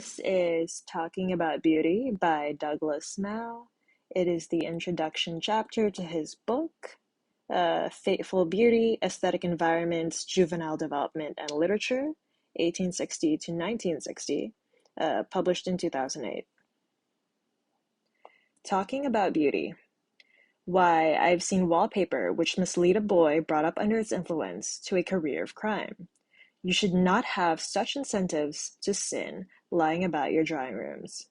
This is Talking About Beauty by Douglas Mao. It is the introduction chapter to his book, Fateful Beauty, Aesthetic Environments, Juvenile Development and Literature, 1860 to 1960, published in 2008. Talking About Beauty. Why, I've seen wallpaper which must lead a boy brought up under its influence to a career of crime. You should not have such incentives to sin lying about your drawing rooms.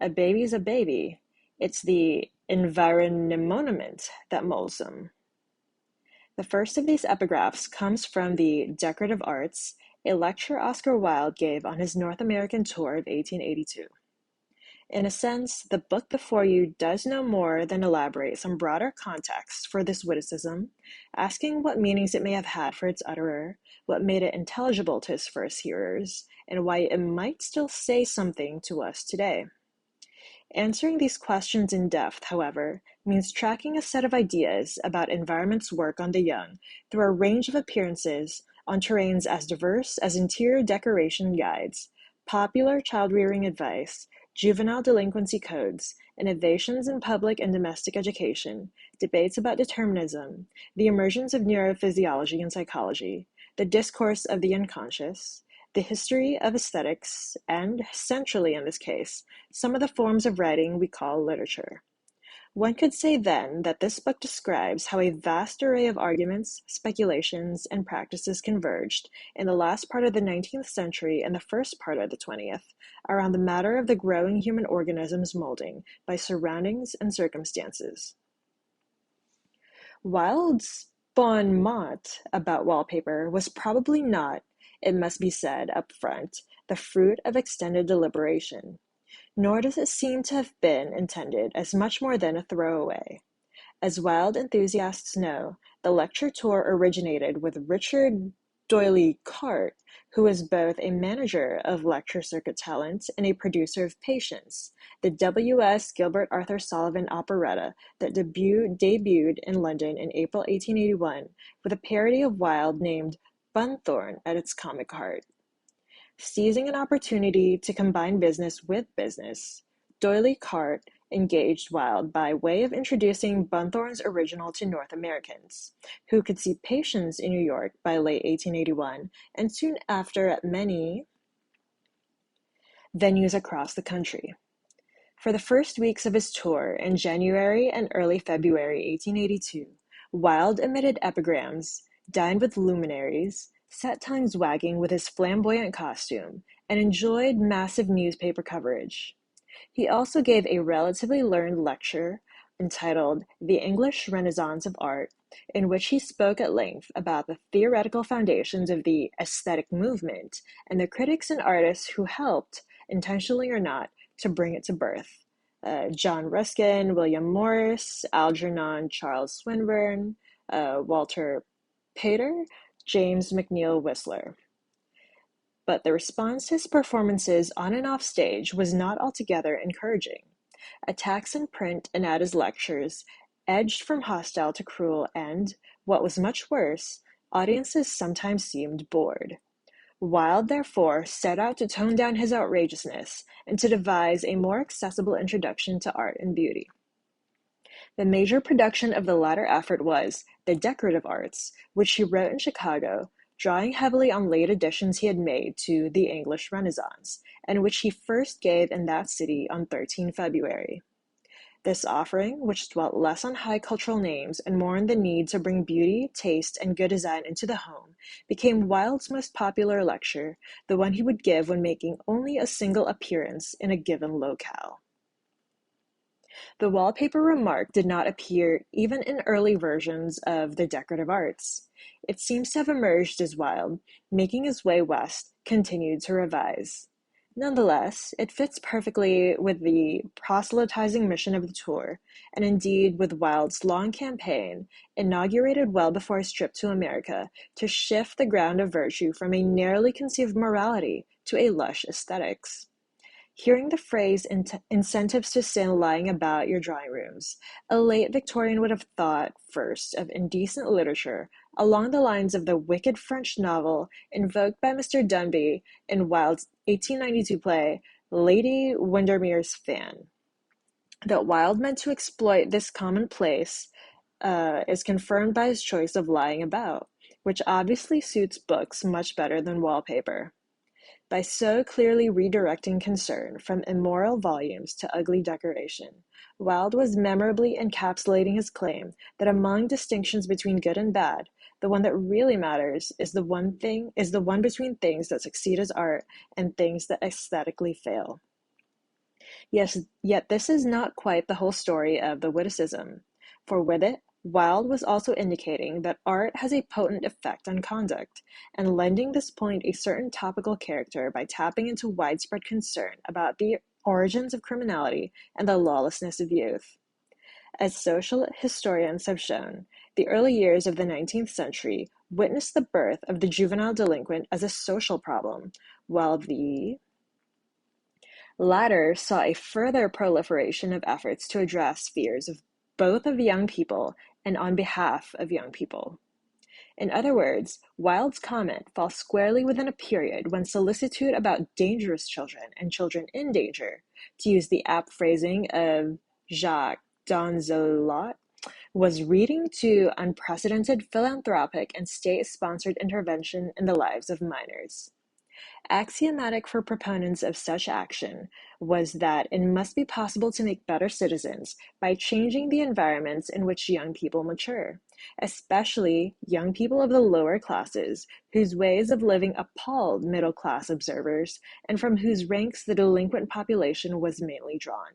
A baby's a baby. It's the environment that molds them. The first of these epigraphs comes from the Decorative Arts, a lecture Oscar Wilde gave on his North American tour of 1882. In a sense, the book before you does no more than elaborate some broader context for this witticism, asking what meanings it may have had for its utterer, what made it intelligible to his first hearers, and why it might still say something to us today. Answering these questions in depth, however, means tracking a set of ideas about environment's work on the young through a range of appearances on terrains as diverse as interior decoration guides, popular child-rearing advice, juvenile delinquency codes, innovations in public and domestic education, debates about determinism, the emergence of neurophysiology and psychology, the discourse of the unconscious, the history of aesthetics, and, centrally in this case, some of the forms of writing we call literature. One could say then that this book describes how a vast array of arguments, speculations, and practices converged in the last part of the 19th century and the first part of the 20th around the matter of the growing human organism's molding by surroundings and circumstances. Wilde's bon mot about wallpaper was probably not, it must be said up front, the fruit of extended deliberation. Nor does it seem to have been intended as much more than a throwaway. As Wilde enthusiasts know, the lecture tour originated with Richard D'Oyly Carte, who was both a manager of lecture circuit talent and a producer of Patience, the W.S. Gilbert Arthur Sullivan operetta that debuted in London in April 1881 with a parody of Wilde named Bunthorne at its comic heart. Seizing an opportunity to combine business with business, D'Oyly Carte engaged Wilde by way of introducing Bunthorne's original to North Americans, who could see Patience in New York by late 1881 and soon after at many venues across the country. For the first weeks of his tour in January and early February 1882, Wilde emitted epigrams, dined with luminaries, set tongues wagging with his flamboyant costume, and enjoyed massive newspaper coverage. He also gave a relatively learned lecture entitled The English Renaissance of Art, in which he spoke at length about the theoretical foundations of the aesthetic movement and the critics and artists who helped, intentionally or not, to bring it to birth. John Ruskin, William Morris, Algernon Charles Swinburne, Walter Pater, James McNeill Whistler. But the response to his performances on and off stage was not altogether encouraging. Attacks in print and at his lectures edged from hostile to cruel and, what was much worse, audiences sometimes seemed bored. Wilde, therefore, set out to tone down his outrageousness and to devise a more accessible introduction to art and beauty. The major production of the latter effort was The Decorative Arts, which he wrote in Chicago, drawing heavily on late additions he had made to The English Renaissance, and which he first gave in that city on 13 February. This offering, which dwelt less on high cultural names and more on the need to bring beauty, taste, and good design into the home, became Wilde's most popular lecture, the one he would give when making only a single appearance in a given locale. The wallpaper remark did not appear even in early versions of the decorative arts. It seems to have emerged as Wilde, making his way west, continued to revise. Nonetheless, it fits perfectly with the proselytizing mission of the tour, and indeed with Wilde's long campaign, inaugurated well before his trip to America, to shift the ground of virtue from a narrowly conceived morality to a lush aesthetics. Hearing the phrase incentives to sin lying about your drawing rooms, a late Victorian would have thought first of indecent literature, along the lines of the wicked French novel invoked by Mr. Dunby in Wilde's 1892 play Lady Windermere's Fan. That Wilde meant to exploit this commonplace is confirmed by his choice of lying about, which obviously suits books much better than wallpaper. By so clearly redirecting concern from immoral volumes to ugly decoration, Wilde was memorably encapsulating his claim that among distinctions between good and bad, the one that really matters is the one between things that succeed as art and things that aesthetically fail. Yes, yet this is not quite the whole story of the witticism, for with it, Wilde was also indicating that art has a potent effect on conduct, and lending this point a certain topical character by tapping into widespread concern about the origins of criminality and the lawlessness of youth. As social historians have shown, the early years of the 19th century witnessed the birth of the juvenile delinquent as a social problem, while the latter saw a further proliferation of efforts to address fears of both of young people and on behalf of young people. In other words, Wilde's comment falls squarely within a period when solicitude about dangerous children and children in danger, to use the apt phrasing of Jacques Donzelot, was reading to unprecedented philanthropic and state-sponsored intervention in the lives of minors. Axiomatic for proponents of such action was that it must be possible to make better citizens by changing the environments in which young people mature, especially young people of the lower classes, whose ways of living appalled middle-class observers, and from whose ranks the delinquent population was mainly drawn.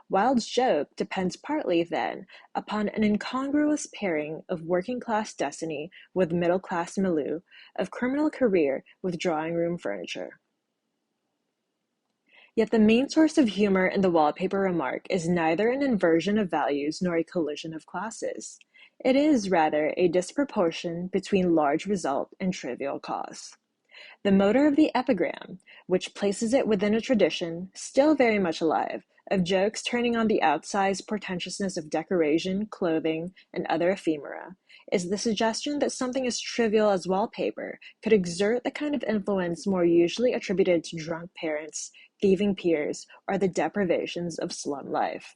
Wilde's joke depends partly, then, upon an incongruous pairing of working-class destiny with middle-class milieu, of criminal career with drawing-room furniture. Yet the main source of humor in the wallpaper remark is neither an inversion of values nor a collision of classes. It is, rather, a disproportion between large result and trivial cause. The motor of the epigram, which places it within a tradition, still very much alive, of jokes turning on the outsized portentousness of decoration, clothing, and other ephemera, is the suggestion that something as trivial as wallpaper could exert the kind of influence more usually attributed to drunk parents, thieving peers, or the deprivations of slum life.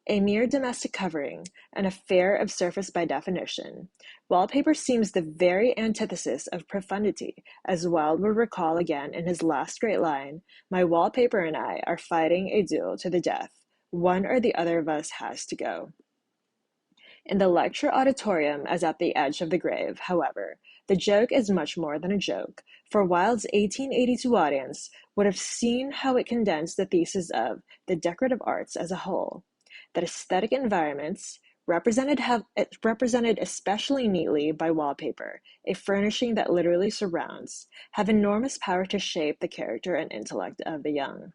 A mere domestic covering, an affair of surface by definition, wallpaper seems the very antithesis of profundity, as Wilde would recall again in his last great line, "My wallpaper and I are fighting a duel to the death. One or the other of us has to go." In the lecture auditorium as at the edge of the grave, however, the joke is much more than a joke, for Wilde's 1882 audience would have seen how it condensed the thesis of the decorative arts as a whole, that aesthetic environments, represented especially neatly by wallpaper, a furnishing that literally surrounds, have enormous power to shape the character and intellect of the young.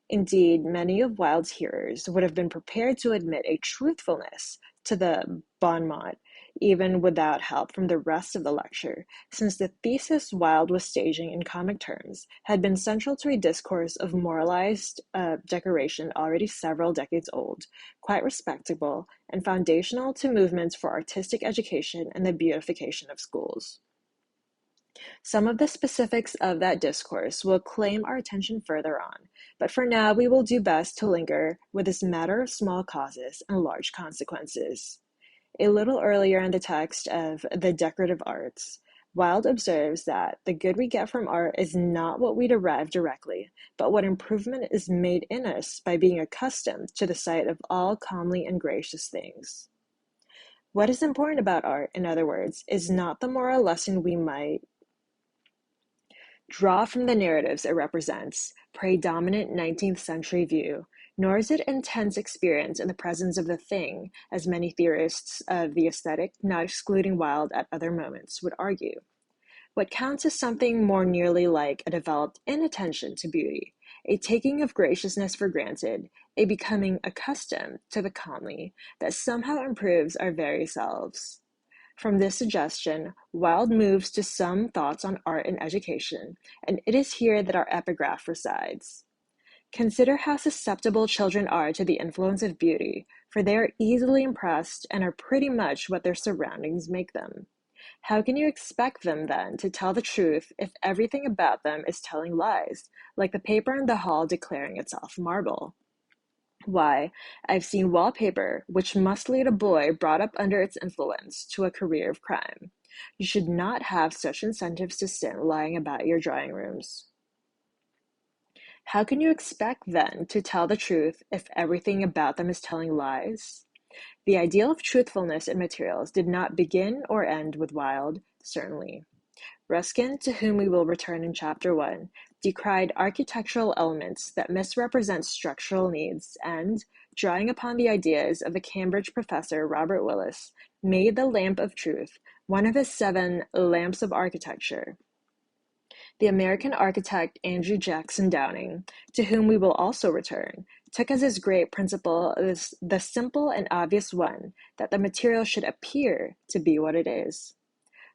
Indeed, many of Wilde's hearers would have been prepared to admit a truthfulness to the bon mot, even without help from the rest of the lecture, since the thesis Wilde was staging in comic terms had been central to a discourse of moralized decoration already several decades old, quite respectable, and foundational to movements for artistic education and the beautification of schools. Some of the specifics of that discourse will claim our attention further on, but for now we will do best to linger with this matter of small causes and large consequences. A little earlier in the text of The Decorative Arts, Wilde observes that the good we get from art is not what we derive directly, but what improvement is made in us by being accustomed to the sight of all comely and gracious things. What is important about art, in other words, is not the moral lesson we might draw from the narratives it represents, predominant 19th century view, nor is it intense experience in the presence of the thing, as many theorists of the aesthetic, not excluding Wilde at other moments, would argue. What counts is something more nearly like a developed inattention to beauty, a taking of graciousness for granted, a becoming accustomed to the comely that somehow improves our very selves. From this suggestion, Wilde moves to some thoughts on art and education, and it is here that our epigraph resides. Consider how susceptible children are to the influence of beauty, for they are easily impressed and are pretty much what their surroundings make them. How can you expect them then to tell the truth if everything about them is telling lies, like the paper in the hall declaring itself marble? Why, I've seen wallpaper which must lead a boy brought up under its influence to a career of crime. You should not have such incentives to sin lying about your drawing rooms. How can you expect then to tell the truth if everything about them is telling lies? The ideal of truthfulness in materials did not begin or end with Wilde, certainly. Ruskin, to whom we will return in Chapter 1, decried architectural elements that misrepresent structural needs and, drawing upon the ideas of the Cambridge professor Robert Willis, made the lamp of truth one of his 7 lamps of architecture. The American architect Andrew Jackson Downing, to whom we will also return, took as his great principle the simple and obvious one that the material should appear to be what it is.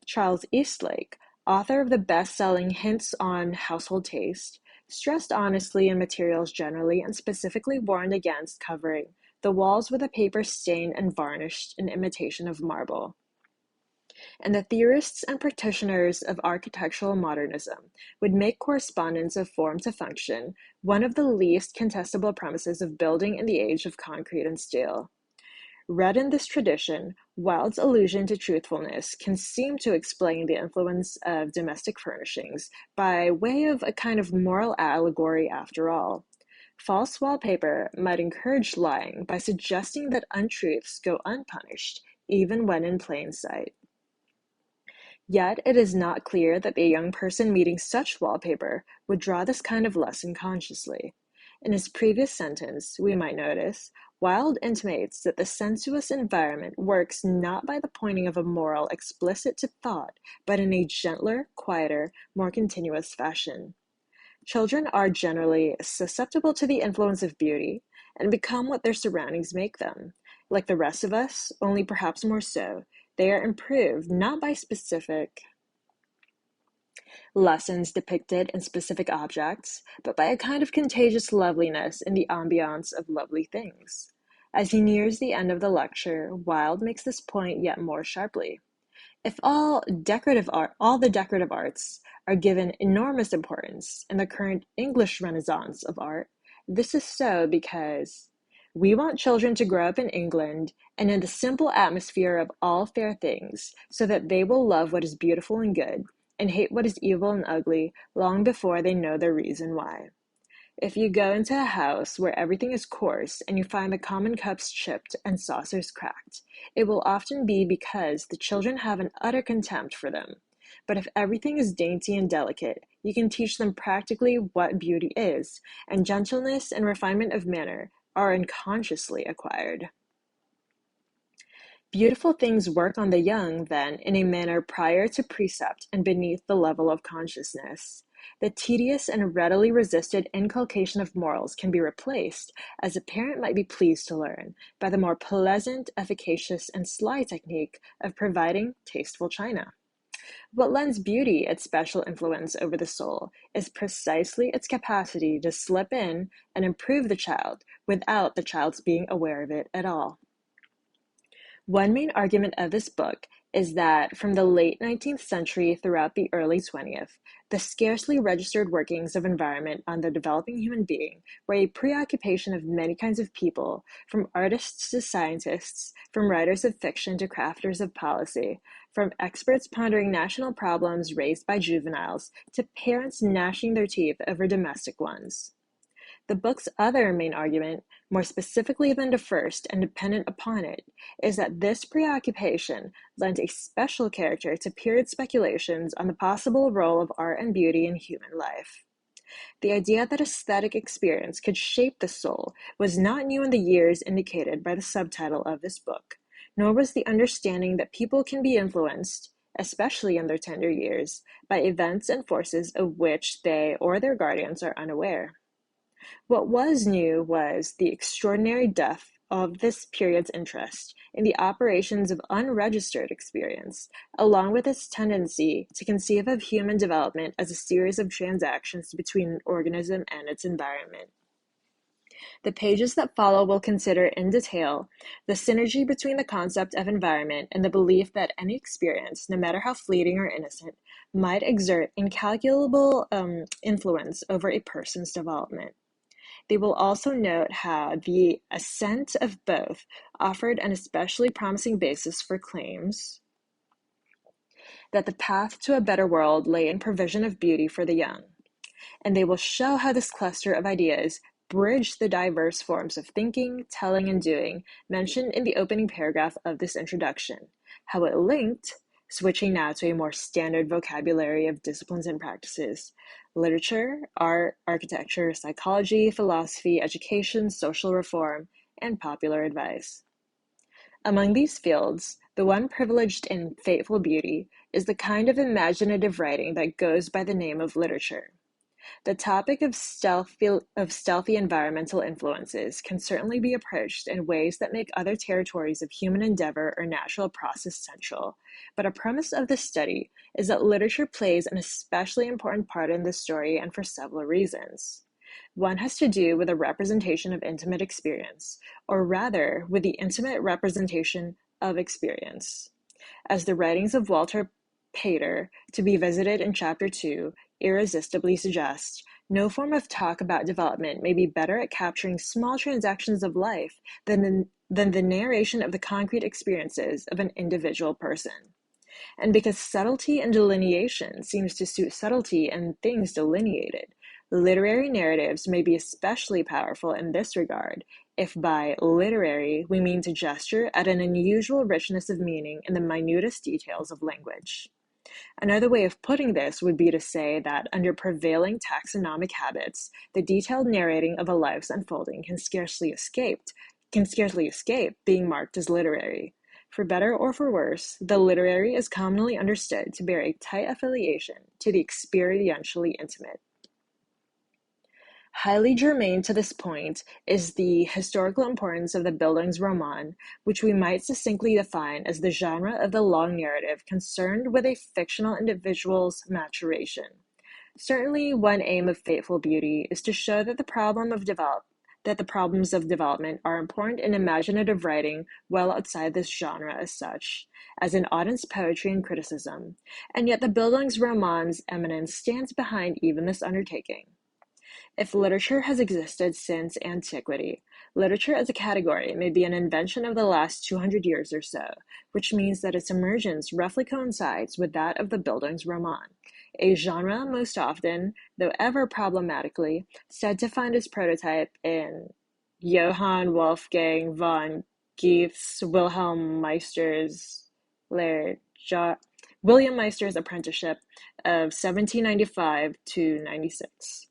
Charles Eastlake, author of the best-selling Hints on Household Taste, stressed honesty in materials generally and specifically warned against covering the walls with a paper stained and varnished in imitation of marble. And the theorists and practitioners of architectural modernism would make correspondence of form to function one of the least contestable premises of building in the age of concrete and steel. Read in this tradition, Wilde's allusion to truthfulness can seem to explain the influence of domestic furnishings by way of a kind of moral allegory after all. False wallpaper might encourage lying by suggesting that untruths go unpunished, even when in plain sight. Yet it is not clear that a young person meeting such wallpaper would draw this kind of lesson consciously. In his previous sentence, we might notice, Wilde intimates that the sensuous environment works not by the pointing of a moral explicit to thought, but in a gentler, quieter, more continuous fashion. Children are generally susceptible to the influence of beauty and become what their surroundings make them. Like the rest of us, only perhaps more so, they are improved not by specific lessons depicted in specific objects, but by a kind of contagious loveliness in the ambiance of lovely things. As he nears the end of the lecture, Wilde makes this point yet more sharply. If all the decorative arts are given enormous importance in the current English renaissance of art, this is so because we want children to grow up in England and in the simple atmosphere of all fair things, so that they will love what is beautiful and good, and hate what is evil and ugly long before they know the reason why. If you go into a house where everything is coarse and you find the common cups chipped and saucers cracked, it will often be because the children have an utter contempt for them. But if everything is dainty and delicate, you can teach them practically what beauty is, and gentleness and refinement of manner are unconsciously acquired. Beautiful things work on the young, then, in a manner prior to precept and beneath the level of consciousness. The tedious and readily resisted inculcation of morals can be replaced, as a parent might be pleased to learn, by the more pleasant, efficacious, and sly technique of providing tasteful china. What lends beauty its special influence over the soul is precisely its capacity to slip in and improve the child without the child's being aware of it at all. One main argument of this book is that from the late 19th century throughout the early 20th, the scarcely registered workings of environment on the developing human being were a preoccupation of many kinds of people, from artists to scientists, from writers of fiction to crafters of policy, from experts pondering national problems raised by juveniles to parents gnashing their teeth over domestic ones. The book's other main argument, more specifically than the first and dependent upon it, is that this preoccupation lent a special character to period speculations on the possible role of art and beauty in human life. The idea that aesthetic experience could shape the soul was not new in the years indicated by the subtitle of this book, nor was the understanding that people can be influenced, especially in their tender years, by events and forces of which they or their guardians are unaware. What was new was the extraordinary depth of this period's interest in the operations of unregistered experience, along with its tendency to conceive of human development as a series of transactions between an organism and its environment. The pages that follow will consider in detail the synergy between the concept of environment and the belief that any experience, no matter how fleeting or innocent, might exert incalculable influence over a person's development. They will also note how the ascent of both offered an especially promising basis for claims that the path to a better world lay in provision of beauty for the young. And they will show how this cluster of ideas bridged the diverse forms of thinking, telling, and doing mentioned in the opening paragraph of this introduction, how it linked, switching now to a more standard vocabulary of disciplines and practices, literature, art, architecture, psychology, philosophy, education, social reform, and popular advice. Among these fields, the one privileged in Fateful Beauty is the kind of imaginative writing that goes by the name of literature. The topic of stealthy environmental influences can certainly be approached in ways that make other territories of human endeavor or natural process central, but a premise of this study is that literature plays an especially important part in this story, and for several reasons. One has to do with a representation of intimate experience, or rather, with the intimate representation of experience. As the writings of Walter Pater, to be visited in Chapter 2, irresistibly suggest, no form of talk about development may be better at capturing small transactions of life than the narration of the concrete experiences of an individual person. And because subtlety and delineation seems to suit subtlety and things delineated, literary narratives may be especially powerful in this regard, if by literary we mean to gesture at an unusual richness of meaning in the minutest details of language. Another way of putting this would be to say that under prevailing taxonomic habits, the detailed narrating of a life's unfolding can scarcely escape being marked as literary. For better or for worse, the literary is commonly understood to bear a tight affiliation to the experientially intimate. Highly germane to this point is the historical importance of the Bildungsroman, which we might succinctly define as the genre of the long narrative concerned with a fictional individual's maturation. Certainly, one aim of Fateful Beauty is to show that the problems of development are important in imaginative writing well outside this genre as such, as in Auden's poetry and criticism, and yet the Bildungsroman's eminence stands behind even this undertaking. If literature has existed since antiquity, literature as a category may be an invention of the last 200 years or so, which means that its emergence roughly coincides with that of the Bildungsroman, a genre most often, though ever problematically, said to find its prototype in Johann Wolfgang von Goethe's Wilhelm Meister's William Meister's apprenticeship of 1795 to 96.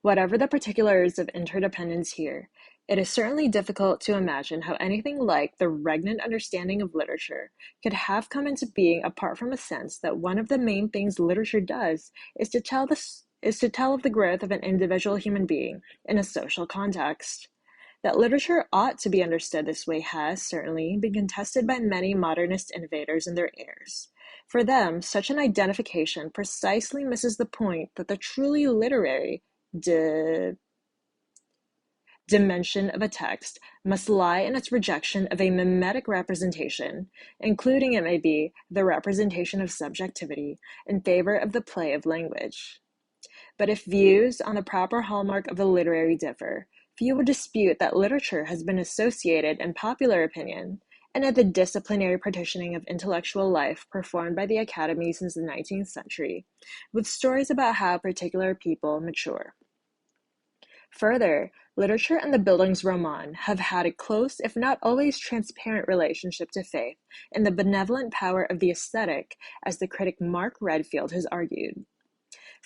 Whatever the particulars of interdependence here, it is certainly difficult to imagine how anything like the regnant understanding of literature could have come into being apart from a sense that one of the main things literature does is to tell of the growth of an individual human being in a social context. That literature ought to be understood this way has, certainly, been contested by many modernist innovators and their heirs. For them, such an identification precisely misses the point that the truly literary dimension of a text must lie in its rejection of a mimetic representation, including, it may be, the representation of subjectivity, in favor of the play of language. But if views on the proper hallmark of the literary differ, few would dispute that literature has been associated in popular opinion, and at the disciplinary partitioning of intellectual life performed by the Academy since the 19th century, with stories about how particular people mature. Further, literature and the Bildungsroman have had a close, if not always transparent, relationship to faith and the benevolent power of the aesthetic, as the critic Mark Redfield has argued.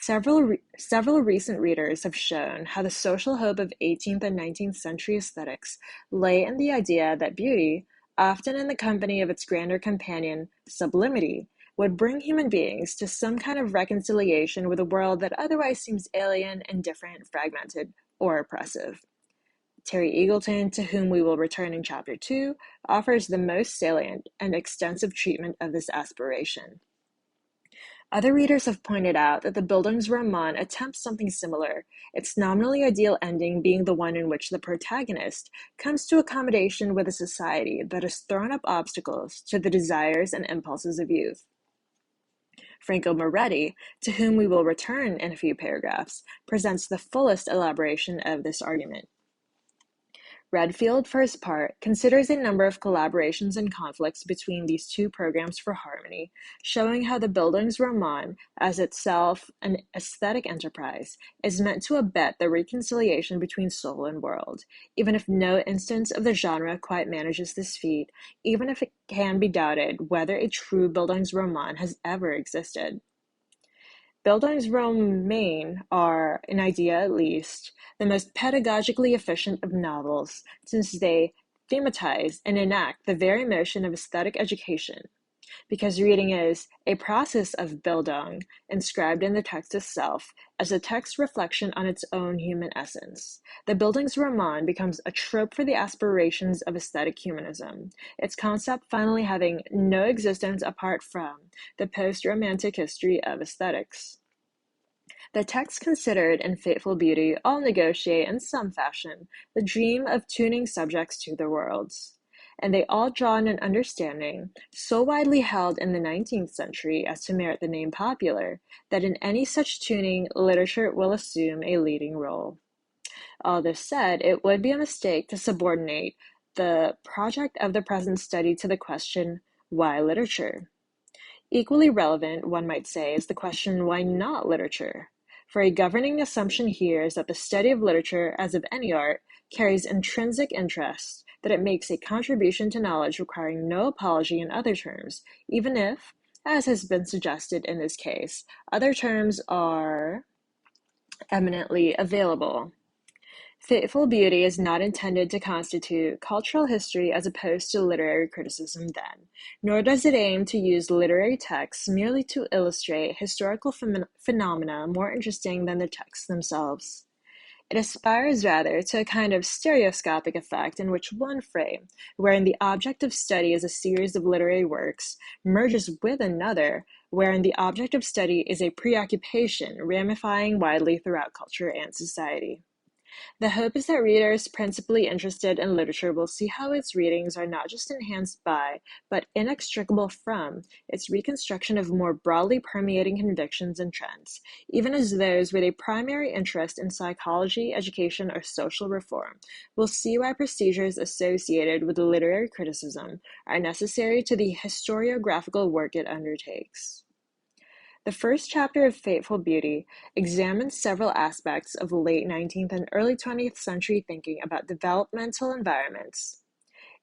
Several recent readers have shown how the social hope of 18th and 19th century aesthetics lay in the idea that beauty, often in the company of its grander companion, sublimity, would bring human beings to some kind of reconciliation with a world that otherwise seems alien, indifferent, fragmented, or oppressive. Terry Eagleton, to whom we will return in Chapter 2, offers the most salient and extensive treatment of this aspiration. Other readers have pointed out that the Bildungsroman attempts something similar, its nominally ideal ending being the one in which the protagonist comes to accommodation with a society that has thrown up obstacles to the desires and impulses of youth. Franco Moretti, to whom we will return in a few paragraphs, presents the fullest elaboration of this argument. Redfield, for his part, considers a number of collaborations and conflicts between these two programs for harmony, showing how the Bildungsroman, as itself an aesthetic enterprise, is meant to abet the reconciliation between soul and world, even if no instance of the genre quite manages this feat, even if it can be doubted whether a true Bildungsroman has ever existed. Bildungsromanen are, in idea at least, the most pedagogically efficient of novels, since they thematize and enact the very motion of aesthetic education, because reading is a process of Bildung, inscribed in the text itself, as a text reflection on its own human essence. The Bildungsroman becomes a trope for the aspirations of aesthetic humanism, its concept finally having no existence apart from the post-romantic history of aesthetics. The texts considered in Fateful Beauty all negotiate in some fashion the dream of tuning subjects to their worlds, and they all draw on an understanding, so widely held in the 19th century as to merit the name popular, that in any such tuning literature will assume a leading role. All this said, it would be a mistake to subordinate the project of the present study to the question, why literature? Equally relevant, one might say, is the question, why not literature? For a governing assumption here is that the study of literature, as of any art, carries intrinsic interest, that it makes a contribution to knowledge requiring no apology in other terms, even if, as has been suggested in this case, other terms are eminently available. Fateful Beauty is not intended to constitute cultural history as opposed to literary criticism then, nor does it aim to use literary texts merely to illustrate historical phenomena more interesting than the texts themselves. It aspires rather to a kind of stereoscopic effect in which one frame, wherein the object of study is a series of literary works, merges with another, wherein the object of study is a preoccupation ramifying widely throughout culture and society. The hope is that readers principally interested in literature will see how its readings are not just enhanced by, but inextricable from, its reconstruction of more broadly permeating convictions and trends, even as those with a primary interest in psychology, education, or social reform will see why procedures associated with literary criticism are necessary to the historiographical work it undertakes. The first chapter of Fateful Beauty examines several aspects of late 19th and early 20th century thinking about developmental environments.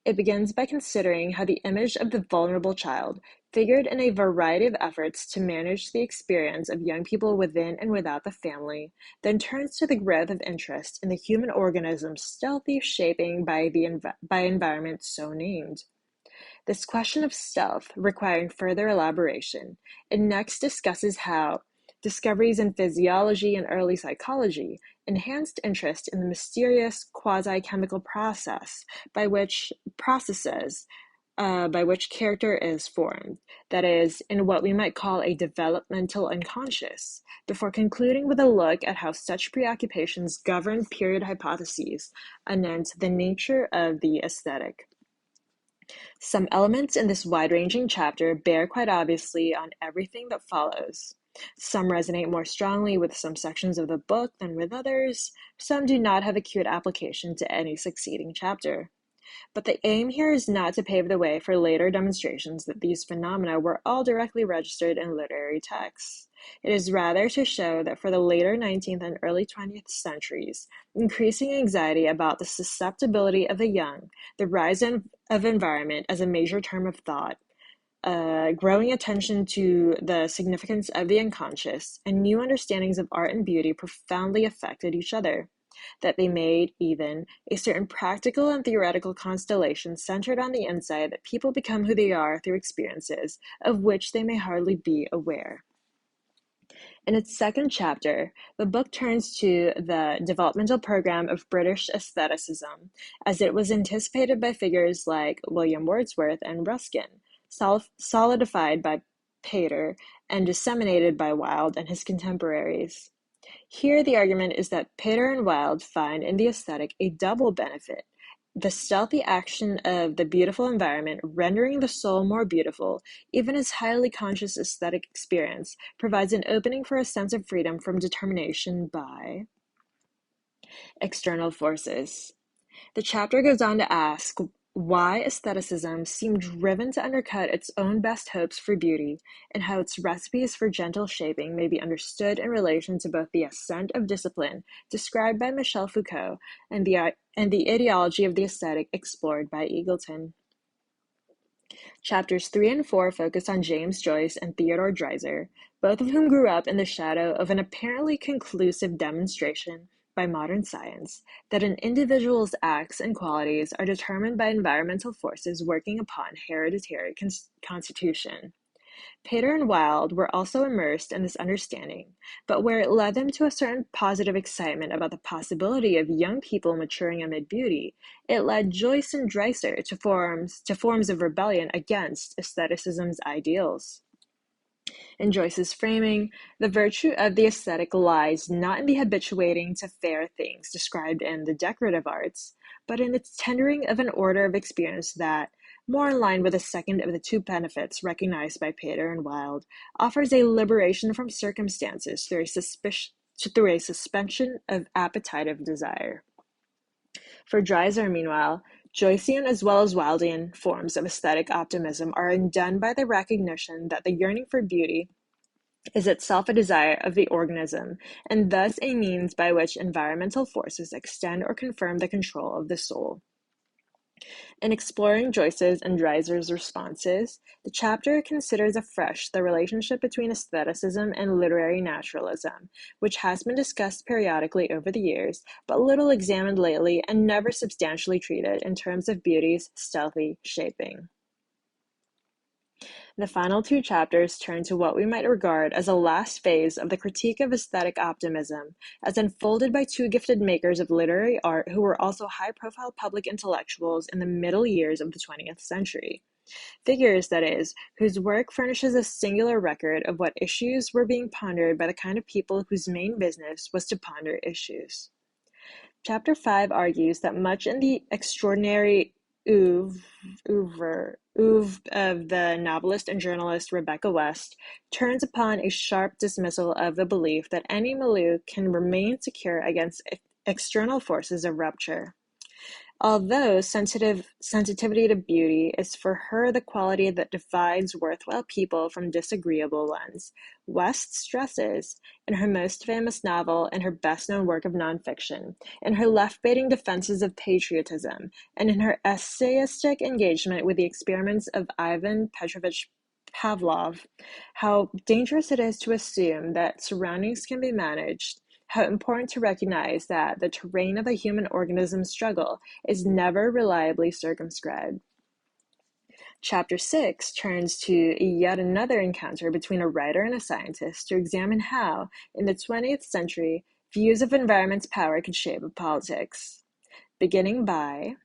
It begins by considering how the image of the vulnerable child figured in a variety of efforts to manage the experience of young people within and without the family, then turns to the growth of interest in the human organism's stealthy shaping by environment so named. This question of stealth, requiring further elaboration, it next discusses how discoveries in physiology and early psychology enhanced interest in the mysterious quasi-chemical processes by which character is formed, that is, in what we might call a developmental unconscious, before concluding with a look at how such preoccupations govern period hypotheses anent the nature of the aesthetic. Some elements in this wide-ranging chapter bear quite obviously on everything that follows. Some resonate more strongly with some sections of the book than with others. Some do not have acute application to any succeeding chapter. But the aim here is not to pave the way for later demonstrations that these phenomena were all directly registered in literary texts. It is rather to show that for the later 19th and early 20th centuries, increasing anxiety about the susceptibility of the young, the rise of environment as a major term of thought, growing attention to the significance of the unconscious, and new understandings of art and beauty profoundly affected each other, that they made even a certain practical and theoretical constellation centered on the insight that people become who they are through experiences of which they may hardly be aware. In its second chapter, the book turns to the developmental program of British aestheticism, as it was anticipated by figures like William Wordsworth and Ruskin, solidified by Pater and disseminated by Wilde and his contemporaries. Here the argument is that Pater and Wilde find in the aesthetic a double benefit: the stealthy action of the beautiful environment rendering the soul more beautiful, even as highly conscious aesthetic experience, provides an opening for a sense of freedom from determination by external forces. The chapter goes on to ask why aestheticism seemed driven to undercut its own best hopes for beauty, and how its recipes for gentle shaping may be understood in relation to both the ascent of discipline described by Michel Foucault and the ideology of the aesthetic explored by Eagleton. Chapters 3 and 4 focus on James Joyce and Theodore Dreiser, both of whom grew up in the shadow of an apparently conclusive demonstration by modern science that an individual's acts and qualities are determined by environmental forces working upon hereditary constitution. Pater and Wilde were also immersed in this understanding, but where it led them to a certain positive excitement about the possibility of young people maturing amid beauty, it led Joyce and Dreiser to forms of rebellion against aestheticism's ideals. In Joyce's framing, the virtue of the aesthetic lies not in the habituating to fair things described in the decorative arts, but in its tendering of an order of experience that, more in line with the second of the two benefits recognized by Pater and Wilde, offers a liberation from circumstances through a suspension of appetitive desire. For Dreiser, meanwhile, Joycean as well as Wildean forms of aesthetic optimism are undone by the recognition that the yearning for beauty is itself a desire of the organism, and thus a means by which environmental forces extend or confirm the control of the soul. In exploring Joyce's and Dreiser's responses, the chapter considers afresh the relationship between aestheticism and literary naturalism, which has been discussed periodically over the years, but little examined lately and never substantially treated in terms of beauty's stealthy shaping. The final two chapters turn to what we might regard as a last phase of the critique of aesthetic optimism, as unfolded by two gifted makers of literary art who were also high-profile public intellectuals in the middle years of the 20th century. Figures, that is, whose work furnishes a singular record of what issues were being pondered by the kind of people whose main business was to ponder issues. Chapter 5 argues that much in the extraordinary oeuvre of the novelist and journalist Rebecca West turns upon a sharp dismissal of the belief that any milieu can remain secure against external forces of rupture. Although sensitivity to beauty is for her the quality that divides worthwhile people from disagreeable ones, West stresses, in her most famous novel and her best-known work of nonfiction, in her left-baiting defenses of patriotism, and in her essayistic engagement with the experiments of Ivan Petrovich Pavlov, how dangerous it is to assume that surroundings can be managed, how important to recognize that the terrain of a human organism's struggle is never reliably circumscribed. Chapter 6 turns to yet another encounter between a writer and a scientist to examine how, in the 20th century, views of environment's power could shape politics. Beginning by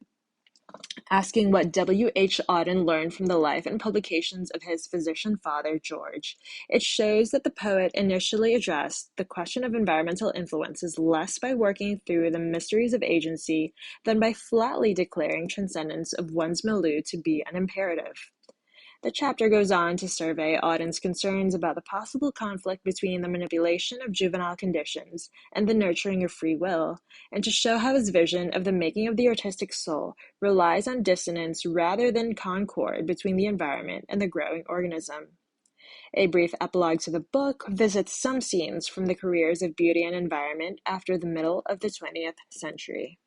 asking what W. H. Auden learned from the life and publications of his physician father, George, it shows that the poet initially addressed the question of environmental influences less by working through the mysteries of agency than by flatly declaring transcendence of one's milieu to be an imperative. The chapter goes on to survey Auden's concerns about the possible conflict between the manipulation of juvenile conditions and the nurturing of free will, and to show how his vision of the making of the artistic soul relies on dissonance rather than concord between the environment and the growing organism. A brief epilogue to the book visits some scenes from the careers of beauty and environment after the middle of the 20th century.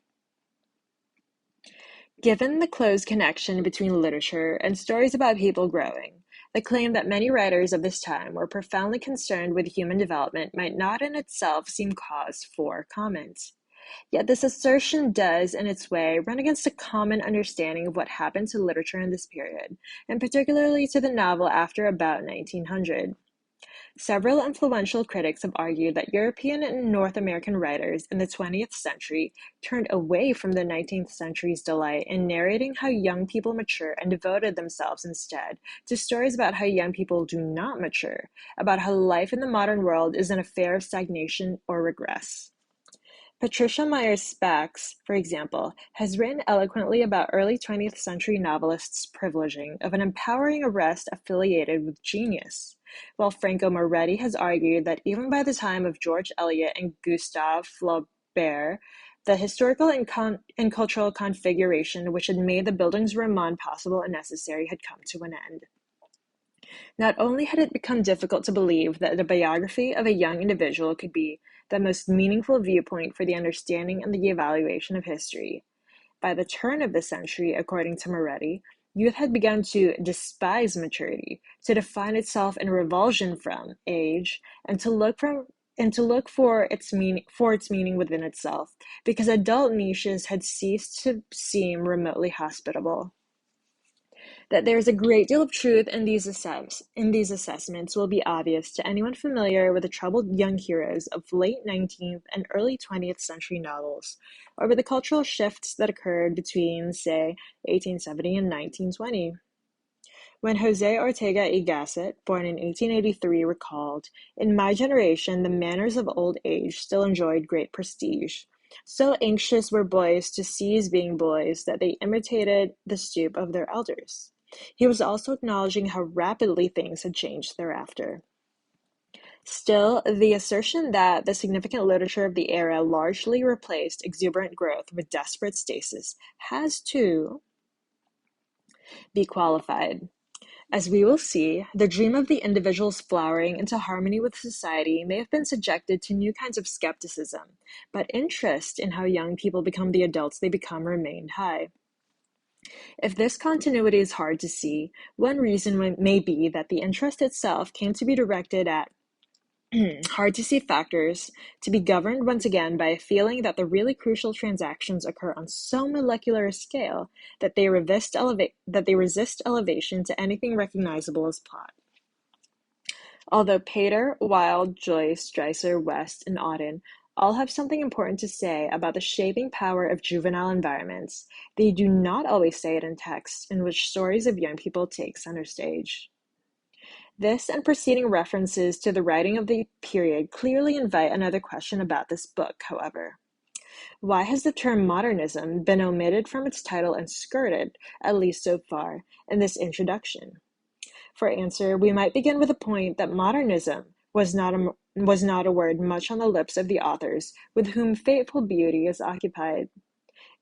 Given the close connection between literature and stories about people growing, the claim that many writers of this time were profoundly concerned with human development might not in itself seem cause for comment. Yet this assertion does, in its way, run against a common understanding of what happened to literature in this period, and particularly to the novel after about 1900. Several influential critics have argued that European and North American writers in the 20th century turned away from the 19th century's delight in narrating how young people mature and devoted themselves instead to stories about how young people do not mature, about how life in the modern world is an affair of stagnation or regress. Patricia Myers Spacks, for example, has written eloquently about early 20th century novelists' privileging of an empowering arrest affiliated with genius, while Franco Moretti has argued that even by the time of George Eliot and Gustave Flaubert, the historical and cultural configuration which had made the Bildungsroman possible and necessary had come to an end. Not only had it become difficult to believe that the biography of a young individual could be the most meaningful viewpoint for the understanding and the evaluation of history. By the turn of the century, according to Moretti, youth had begun to despise maturity, to define itself in revulsion from age, and to look for its meaning within itself, because adult niches had ceased to seem remotely hospitable. That there is a great deal of truth in these assessments will be obvious to anyone familiar with the troubled young heroes of late 19th and early 20th century novels, or with the cultural shifts that occurred between, say, 1870 and 1920. When Jose Ortega y Gasset, born in 1883, recalled, "In my generation, the manners of old age still enjoyed great prestige. So anxious were boys to cease being boys that they imitated the stoop of their elders." He was also acknowledging how rapidly things had changed thereafter. Still, the assertion that the significant literature of the era largely replaced exuberant growth with desperate stasis has to be qualified. As we will see, the dream of the individual's flowering into harmony with society may have been subjected to new kinds of skepticism, but interest in how young people become the adults they become remained high. If this continuity is hard to see, one reason may be that the interest itself came to be directed at hard to see factors, to be governed once again by a feeling that the really crucial transactions occur on so molecular a scale that they resist elevation to anything recognizable as plot. Although Pater, Wilde, Joyce, Dreiser, West, and Auden all have something important to say about the shaping power of juvenile environments, they do not always say it in texts in which stories of young people take center stage. This and preceding references to the writing of the period clearly invite another question about this book, however. Why has the term modernism been omitted from its title and skirted, at least so far, in this introduction? For answer, we might begin with the point that modernism was not a word much on the lips of the authors with whom Fateful Beauty is occupied.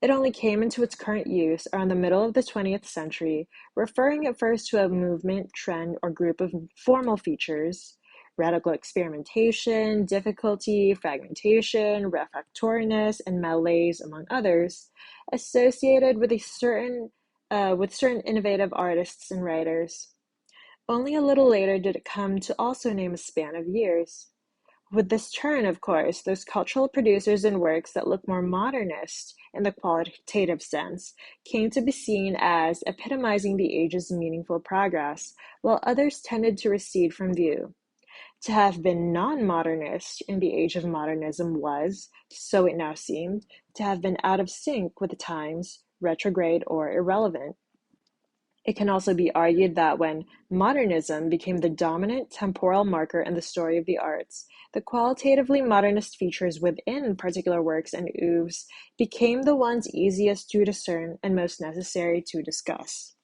It only came into its current use around the middle of the 20th century, referring at first to a movement, trend, or group of formal features, radical experimentation, difficulty, fragmentation, refractoriness, and malaise, among others, associated with certain innovative artists and writers. Only a little later did it come to also name a span of years. With this turn, of course, those cultural producers and works that look more modernist in the qualitative sense came to be seen as epitomizing the age's meaningful progress, while others tended to recede from view. To have been non-modernist in the age of modernism was, so it now seemed, to have been out of sync with the times, retrograde, or irrelevant. It can also be argued that when modernism became the dominant temporal marker in the story of the arts, the qualitatively modernist features within particular works and oeuvres became the ones easiest to discern and most necessary to discuss.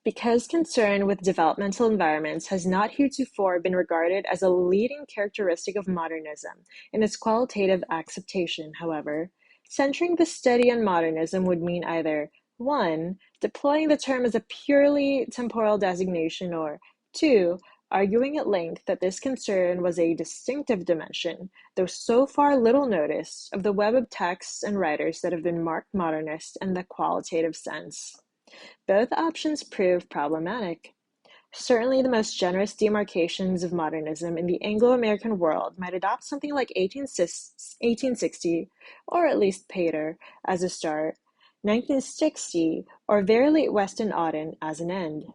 Because concern with developmental environments has not heretofore been regarded as a leading characteristic of modernism in its qualitative acceptation, however, centering the study on modernism would mean either 1. Deploying the term as a purely temporal designation, or 2. Arguing at length that this concern was a distinctive dimension, though so far little noticed, of the web of texts and writers that have been marked modernist in the qualitative sense. Both options prove problematic. Certainly the most generous demarcations of modernism in the Anglo-American world might adopt something like 1860, or at least Pater, as a start, 1960, or very late West and Auden as an end.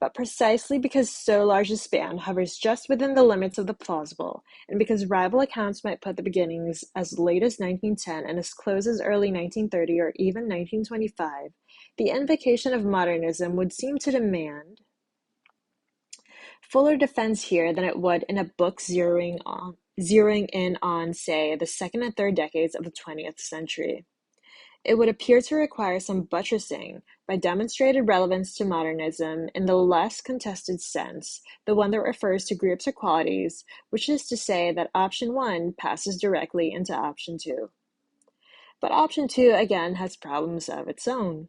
But precisely because so large a span hovers just within the limits of the plausible, and because rival accounts might put the beginnings as late as 1910 and as close as early 1930 or even 1925, the invocation of modernism would seem to demand fuller defense here than it would in a book zeroing in on, say, the second and third decades of the 20th century. It would appear to require some buttressing by demonstrated relevance to modernism in the less contested sense, the one that refers to groups or qualities, which is to say that option 1 passes directly into option 2. But option 2 again has problems of its own.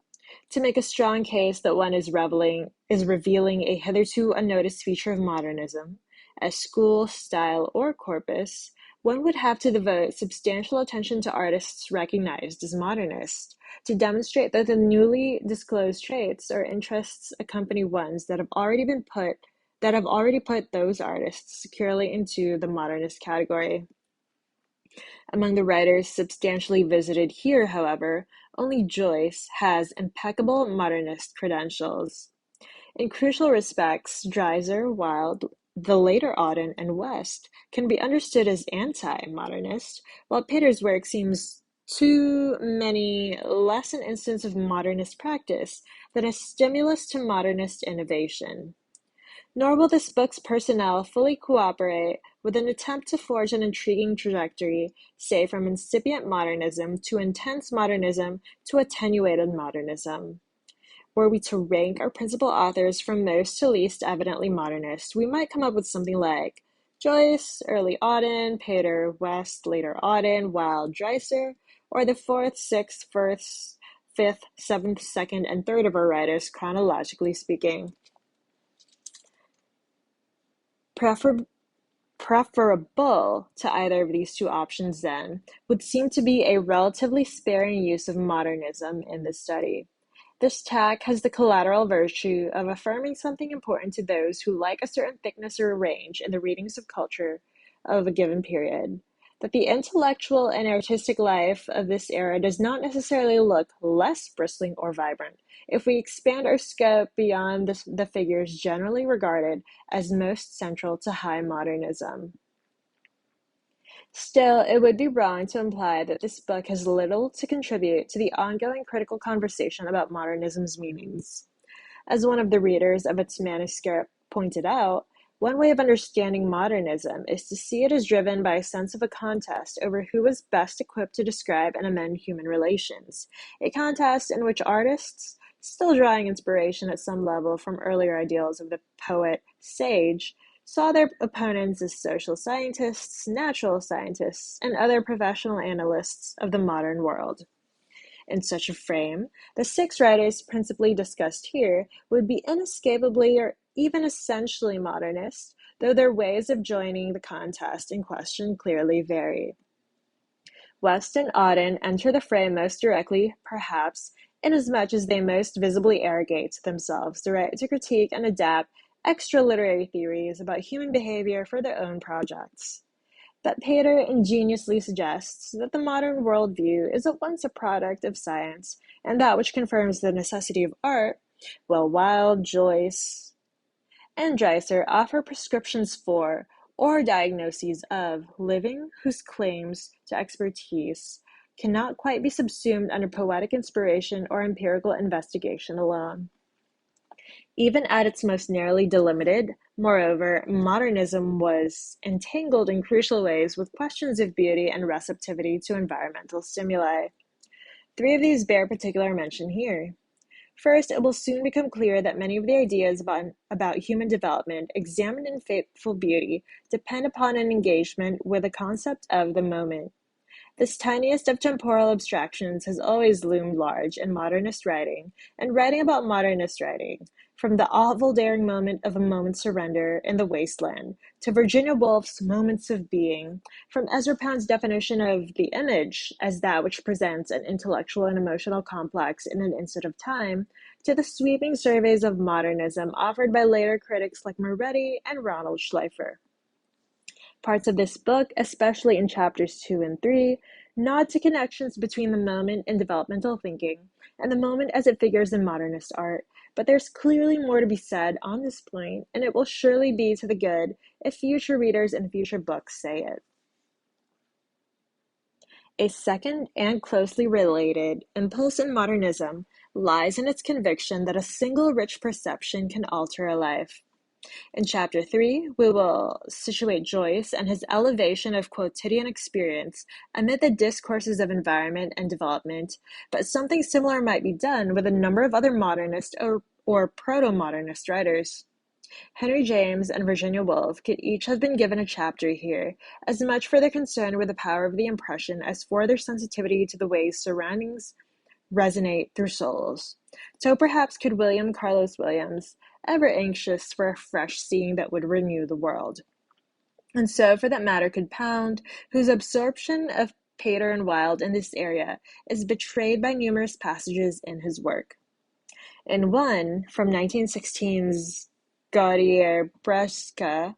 To make a strong case that one is revealing a hitherto unnoticed feature of modernism, as school, style, or corpus, one would have to devote substantial attention to artists recognized as modernist, to demonstrate that the newly disclosed traits or interests accompany ones that have already put those artists securely into the modernist category. Among the writers substantially visited here, however, only Joyce has impeccable modernist credentials. In crucial respects, Dreiser, Wilde, the later Auden, and West can be understood as anti-modernist, while Pater's work seems to many less an instance of modernist practice than a stimulus to modernist innovation. Nor will this book's personnel fully cooperate with an attempt to forge an intriguing trajectory, say from incipient modernism to intense modernism to attenuated modernism. Were we to rank our principal authors from most to least evidently modernist, we might come up with something like Joyce, early Auden, Pater, West, later Auden, Wilde, Dreiser, or the fourth, sixth, first, fifth, seventh, second, and third of our writers, chronologically speaking. Preferable to either of these two options, then, would seem to be a relatively sparing use of modernism in this study. This tack has the collateral virtue of affirming something important to those who like a certain thickness or range in the readings of culture of a given period, that the intellectual and artistic life of this era does not necessarily look less bristling or vibrant if we expand our scope beyond the figures generally regarded as most central to high modernism. Still, it would be wrong to imply that this book has little to contribute to the ongoing critical conversation about modernism's meanings. As one of the readers of its manuscript pointed out, one way of understanding modernism is to see it as driven by a sense of a contest over who was best equipped to describe and amend human relations, a contest in which artists, still drawing inspiration at some level from earlier ideals of the poet sage, saw their opponents as social scientists, natural scientists, and other professional analysts of the modern world. In such a frame, the 6 writers principally discussed here would be inescapably or even essentially modernist, though their ways of joining the contest in question clearly vary. West and Auden enter the fray most directly, perhaps, inasmuch as they most visibly arrogate to themselves the right to critique and adapt extra-literary theories about human behavior for their own projects. But Pater ingeniously suggests that the modern worldview is at once a product of science and that which confirms the necessity of art, while Wilde, Joyce, and Dreiser offer prescriptions for, or diagnoses of, living whose claims to expertise cannot quite be subsumed under poetic inspiration or empirical investigation alone. Even at its most narrowly delimited, moreover, modernism was entangled in crucial ways with questions of beauty and receptivity to environmental stimuli. 3 of these bear particular mention here. First, it will soon become clear that many of the ideas about human development examined in Fateful Beauty depend upon an engagement with the concept of the moment. This tiniest of temporal abstractions has always loomed large in modernist writing, and writing about modernist writing, from the awful daring moment of a moment's surrender in the wasteland to Virginia Woolf's Moments of Being, from Ezra Pound's definition of the image as that which presents an intellectual and emotional complex in an instant of time, to the sweeping surveys of modernism offered by later critics like Moretti and Ronald Schleifer. Parts of this book, especially in chapters 2 and 3, nod to connections between the moment in developmental thinking and the moment as it figures in modernist art, but there's clearly more to be said on this point, and it will surely be to the good if future readers and future books say it. A second and closely related impulse in modernism lies in its conviction that a single rich perception can alter a life. In Chapter 3, we will situate Joyce and his elevation of quotidian experience amid the discourses of environment and development, but something similar might be done with a number of other modernist or proto-modernist writers. Henry James and Virginia Woolf could each have been given a chapter here, as much for their concern with the power of the impression as for their sensitivity to the ways surroundings resonate through souls. So perhaps could William Carlos Williams, ever anxious for a fresh seeing that would renew the world. And so, for that matter, could Pound, whose absorption of Pater and Wilde in this area is betrayed by numerous passages in his work. In one, from 1916's Gaudier Bresca,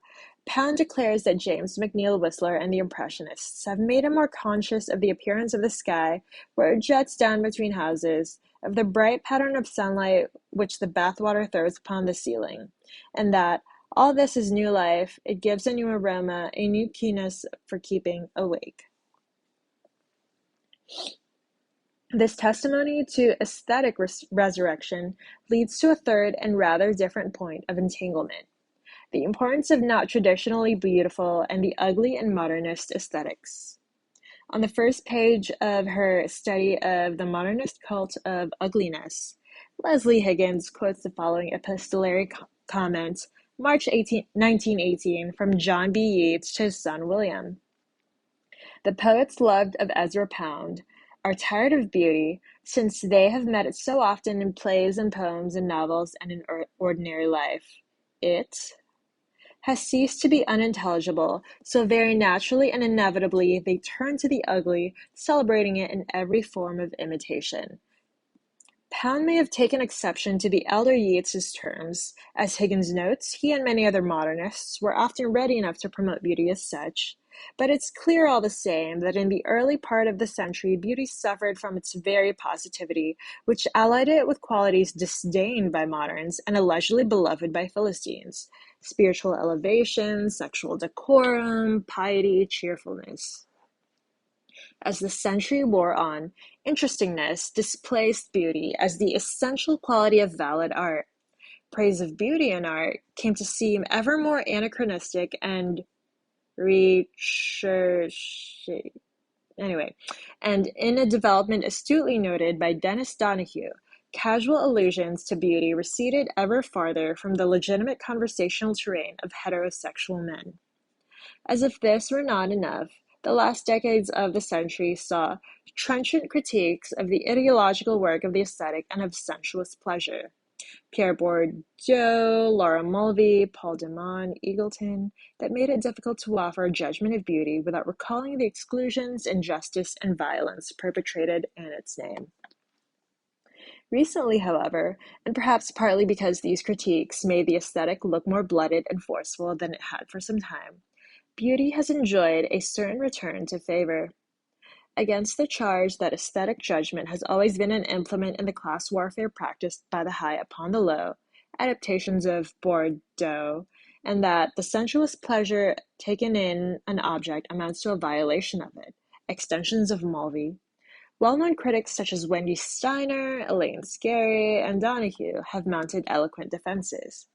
Pound declares that James McNeill Whistler and the Impressionists have made him more conscious of the appearance of the sky where it jets down between houses, of the bright pattern of sunlight which the bathwater throws upon the ceiling, and that all this is new life, it gives a new aroma, a new keenness for keeping awake. This testimony to aesthetic resurrection leads to a third and rather different point of entanglement: the importance of not traditionally beautiful and the ugly in modernist aesthetics. On the first page of her study of the modernist cult of ugliness, Leslie Higgins quotes the following epistolary comment, March 1918, from John B. Yeats to his son William. The poets loved of Ezra Pound are tired of beauty, since they have met it so often in plays and poems and novels and in ordinary life. It has ceased to be unintelligible, so very naturally and inevitably they turn to the ugly, celebrating it in every form of imitation. Pound may have taken exception to the elder Yeats's terms. As Higgins notes, he and many other modernists were often ready enough to promote beauty as such, but it's clear all the same that in the early part of the century beauty suffered from its very positivity, which allied it with qualities disdained by moderns and allegedly beloved by Philistines: spiritual elevation, sexual decorum, piety, cheerfulness. As the century wore on, interestingness displaced beauty as the essential quality of valid art. Praise of beauty in art came to seem ever more anachronistic and and in a development astutely noted by Dennis Donahue, casual allusions to beauty receded ever farther from the legitimate conversational terrain of heterosexual men. As if this were not enough, the last decades of the century saw trenchant critiques of the ideological work of the aesthetic and of sensuous pleasure. Pierre Bourdieu, Laura Mulvey, Paul Demon, Eagleton, that made it difficult to offer a judgment of beauty without recalling the exclusions, injustice, and violence perpetrated in its name. Recently, however, and perhaps partly because these critiques made the aesthetic look more blooded and forceful than it had for some time, beauty has enjoyed a certain return to favor. Against the charge that aesthetic judgment has always been an implement in the class warfare practiced by the high upon the low, adaptations of Bourdieu, and that the sensuous pleasure taken in an object amounts to a violation of it, extensions of Mulvey. Well-known critics such as Wendy Steiner, Elaine Scarry, and Donahue have mounted eloquent defenses.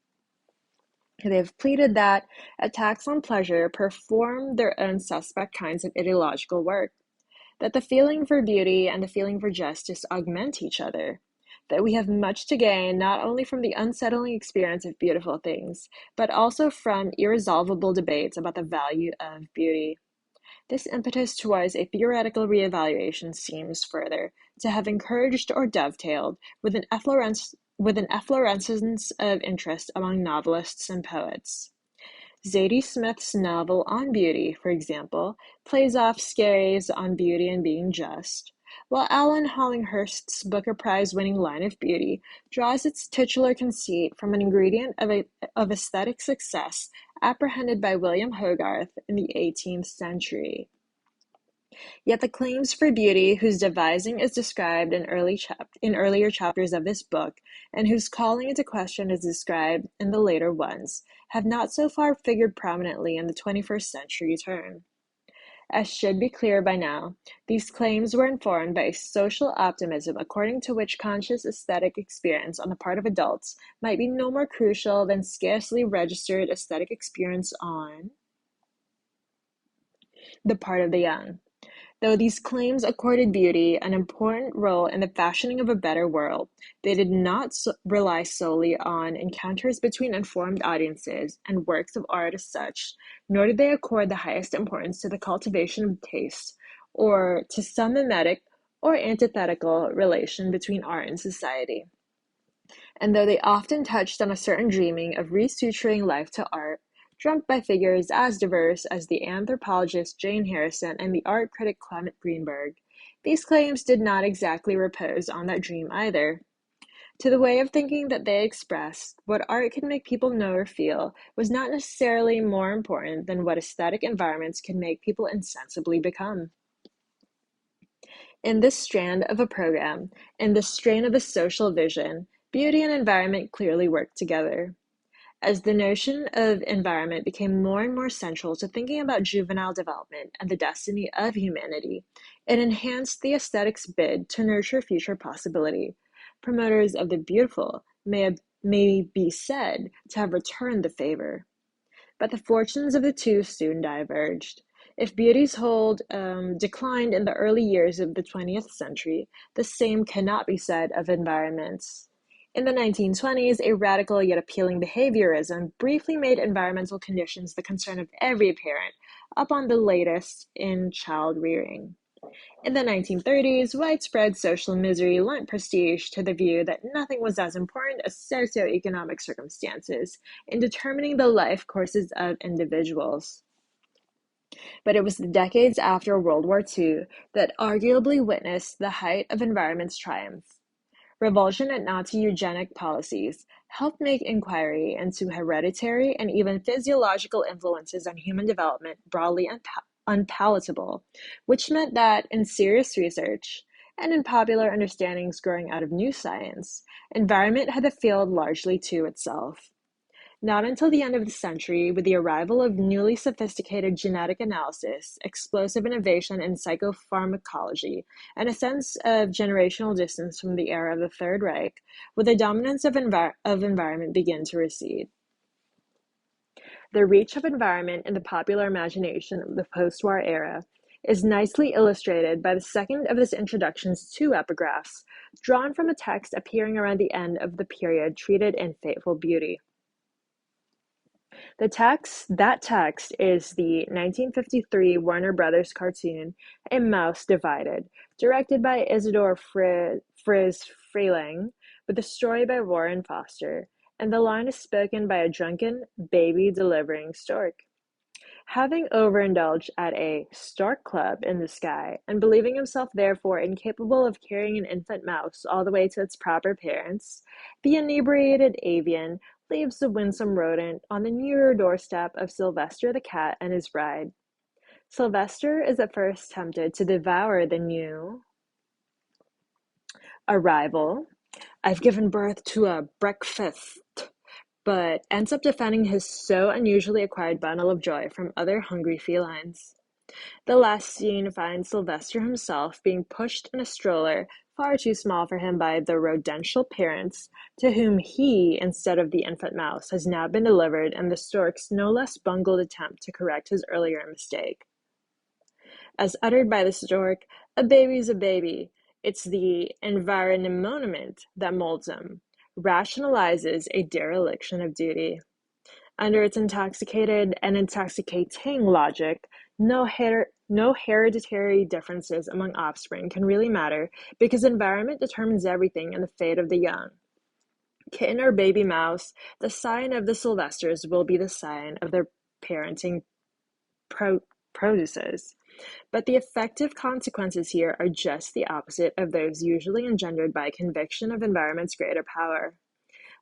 They have pleaded that attacks on pleasure perform their own suspect kinds of ideological work, that the feeling for beauty and the feeling for justice augment each other, that we have much to gain not only from the unsettling experience of beautiful things, but also from irresolvable debates about the value of beauty. This impetus towards a theoretical reevaluation seems, further, to have encouraged or dovetailed with an efflorescence of interest among novelists and poets. Zadie Smith's novel On Beauty, for example, plays off Scarry's On Beauty and Being Just, while Alan Hollinghurst's Booker Prize-winning line of beauty draws its titular conceit from an ingredient of aesthetic success apprehended by William Hogarth in the 18th century. Yet the claims for beauty whose devising is described in earlier chapters of this book, and whose calling into question is described in the later ones, have not so far figured prominently in the 21st century turn. As should be clear by now, these claims were informed by a social optimism according to which conscious aesthetic experience on the part of adults might be no more crucial than scarcely registered aesthetic experience on the part of the young. Though these claims accorded beauty an important role in the fashioning of a better world, they did not rely solely on encounters between informed audiences and works of art as such, nor did they accord the highest importance to the cultivation of taste, or to some mimetic or antithetical relation between art and society. And though they often touched on a certain dreaming of resuturing life to art, drunk by figures as diverse as the anthropologist Jane Harrison and the art critic Clement Greenberg, these claims did not exactly repose on that dream either. To the way of thinking that they expressed, what art can make people know or feel was not necessarily more important than what aesthetic environments can make people insensibly become. In this strand of a program, in this strain of a social vision, beauty and environment clearly work together. As the notion of environment became more and more central to thinking about juvenile development and the destiny of humanity, it enhanced the aesthetics bid to nurture future possibility. Promoters of the beautiful may be said to have returned the favor. But the fortunes of the two soon diverged. If beauty's hold declined in the early years of the 20th century, the same cannot be said of environments. In the 1920s, a radical yet appealing behaviorism briefly made environmental conditions the concern of every parent, up on the latest in child rearing. In the 1930s, widespread social misery lent prestige to the view that nothing was as important as socioeconomic circumstances in determining the life courses of individuals. But it was the decades after World War II that arguably witnessed the height of environment's triumph. Revulsion at Nazi eugenic policies helped make inquiry into hereditary and even physiological influences on human development broadly unpalatable, which meant that in serious research and in popular understandings growing out of new science, environment had the field largely to itself. Not until the end of the century, with the arrival of newly sophisticated genetic analysis, explosive innovation in psychopharmacology, and a sense of generational distance from the era of the Third Reich, would the dominance of environment begin to recede. The reach of environment in the popular imagination of the post-war era is nicely illustrated by the second of this introduction's two epigraphs, drawn from a text appearing around the end of the period treated in Fateful Beauty. That text is the 1953 Warner Brothers cartoon A Mouse Divided, directed by Isidore Friz Freleng, with a story by Warren Foster, and the line is spoken by a drunken, baby-delivering stork. Having overindulged at a stork club in the sky, and believing himself therefore incapable of carrying an infant mouse all the way to its proper parents, the inebriated avian leaves the winsome rodent on the nearer doorstep of Sylvester the cat and his bride. Sylvester is at first tempted to devour the new arrival. I've given birth to a breakfast, but ends up defending his so unusually acquired bundle of joy from other hungry felines. The last scene finds Sylvester himself being pushed in a stroller far too small for him by the rodential parents, to whom he, instead of the infant mouse, has now been delivered in the stork's no less bungled attempt to correct his earlier mistake. As uttered by the stork, a baby's a baby. It's the environment that molds him, rationalizes a dereliction of duty. Under its intoxicated and intoxicating logic, no hereditary differences among offspring can really matter because environment determines everything in the fate of the young. Kitten or baby mouse, the sign of the Sylvesters will be the sign of their parenting produces. But the effective consequences here are just the opposite of those usually engendered by conviction of environment's greater power.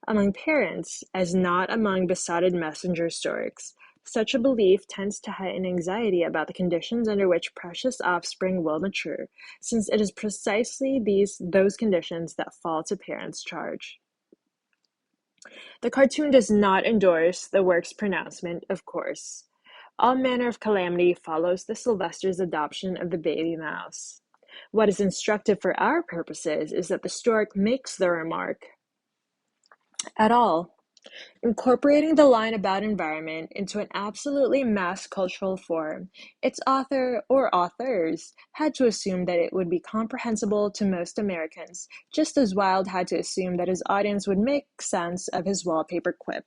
Among parents, as not among besotted messenger storks, Such a belief tends to heighten anxiety about the conditions under which precious offspring will mature, since it is precisely those conditions that fall to parents' charge. The cartoon does not endorse the work's pronouncement, of course. All manner of calamity follows the Sylvester's adoption of the baby mouse. What is instructive for our purposes is that the stork makes the remark at all, incorporating the line about environment into an absolutely mass cultural form. Its author, or authors, had to assume that it would be comprehensible to most Americans, just as Wilde had to assume that his audience would make sense of his wallpaper quip.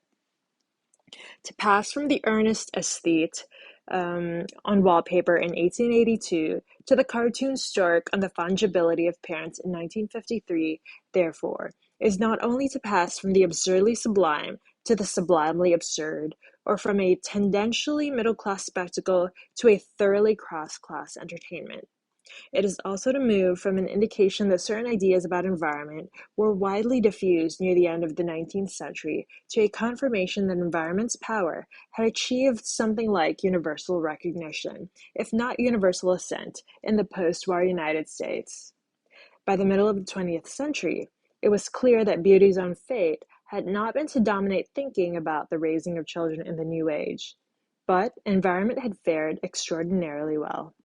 To pass from the earnest aesthete on wallpaper in 1882 to the cartoon stork on the fungibility of parents in 1953, therefore, is not only to pass from the absurdly sublime to the sublimely absurd, or from a tendentially middle-class spectacle to a thoroughly cross-class entertainment. It is also to move from an indication that certain ideas about environment were widely diffused near the end of the 19th century to a confirmation that environment's power had achieved something like universal recognition, if not universal assent, in the post-war United States. By the middle of the 20th century, it was clear that beauty's own fate had not been to dominate thinking about the raising of children in the new age, but environment had fared extraordinarily well.